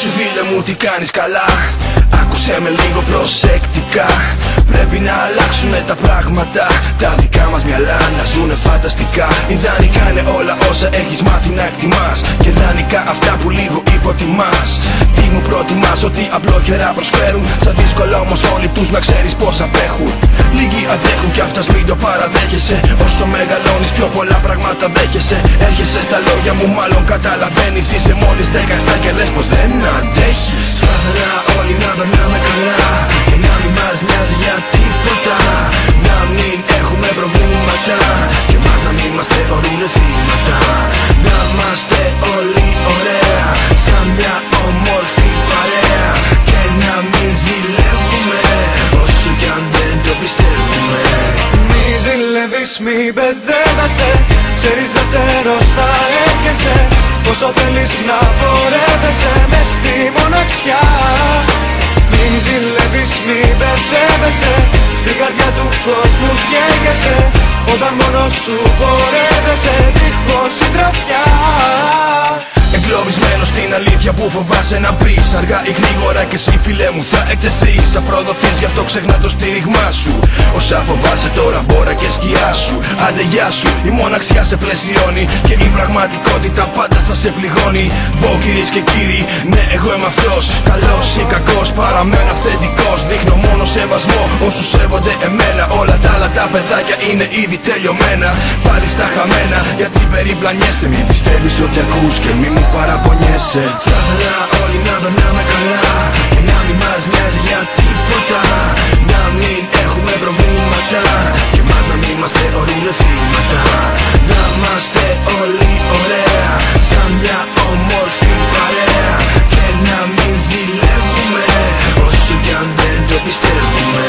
σου φίλε μου, τι κάνεις καλά? Άκουσέ με λίγο προσεκτικά. Πρέπει να αλλάξουνε τα πράγματα. Τα δικά μας μυαλά να ζουνε φανταστικά. Ιδανικά είναι όλα όσα έχεις μάθει να εκτιμάς, και ιδανικά αυτά που λίγο υποτιμάς. Τι μου προτιμάς? Ότι απλόχερα προσφέρουν. Στα δύσκολα όμως όλοι τους να ξέρεις πως απέχουν. Λίγοι αντέχουν κι αυτάς μην το παραδέχεσαι. Όσο μεγαλώνεις πιο πολλά πράγματα δέχεσαι. Έρχεσαι στα λόγια μου, μάλλον καταλαβαίνεις. Είσαι μόλις 17 και λες πως δεν αντέχεις. Θα ήθελα όλοι να περνάμε καλά και να μην μας νοιάζει για τίποτα. Να μην έχουμε προβλήματα και εμάς να μην μας θεωρούνε θύματα. Να είμαστε όλοι ωραία σαν μια όμορφη παρέα και να μην ζηλεύουμε όσο κι αν δεν το πιστεύουμε. Μη ζηλεύεις, μη μπερδεύεσαι. Ξέρεις δεν τέλος θα έρχεσαι. Πόσο θέλεις να πορεύεσαι μες στη μοναξιά. Μη ζηλεύεις, μη μπερδεύεσαι. Στην καρδιά του κόσμου καίγεσαι όταν μόνος σου πορεύεσαι δίχως συντροφιά. Εγκλωβισμένος στην αλήθεια που φοβάσαι να πεις. Αργά ή γρήγορα κι εσύ φίλε μου θα εκτεθείς. Θα προδοθείς, γι' αυτό ξεχνά το στήριγμά σου. Όσα φοβάσαι τώρα μπόρα και σκιά σου. Άντε γεια σου, η μοναξιά σε πλαισιώνει και η πραγματικότητα πάντα θα σε πληγώνει. Μπω κυρίες και κύριοι, ναι εγώ είμαι αυτός. Καλός ή κακός, παραμένω αυθεντικός. Δείχνω μόνο σεβασμό όσους σέβονται εμένα. Όλα τα άλλα τα παιδάκια είναι ήδη τελειωμένα. Πάλι στα χαμένα γιατί περιπλανιέσαι. Μην πιστεύεις ότι ακούς και μη μου παραπονιέσαι. Θα ήθελα όλοι να περνάμε καλά και να μην μας νοιάζει για τίποτα. Να μην έχουμε προβλήματα και εμάς να μην μας θεωρούνε θύματα. Να είμαστε όλοι ωραία σαν μια όμορφη παρέα και να μην ζηλεύουμε όσο κι αν δεν το πιστεύουμε.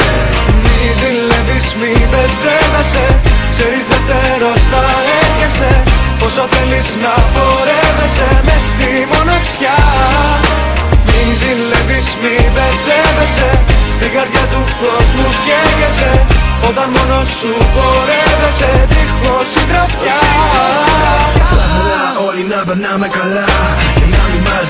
Μη ζηλεύεις, μη μπερδεύεσαι. Ξέρεις δεν τέλος θα έρχεσαι. Πόσο θέλεις να πορεύεσαι μες στη μοναξιά. Μη ζηλεύεις, μη μπερδεύεσαι. Στην καρδιά του κόσμου καίγεσαι όταν μόνος σου πορεύεσαι δίχως συντροφιά. Θα ήθελα όλοι να περνάμε καλά και να μην μας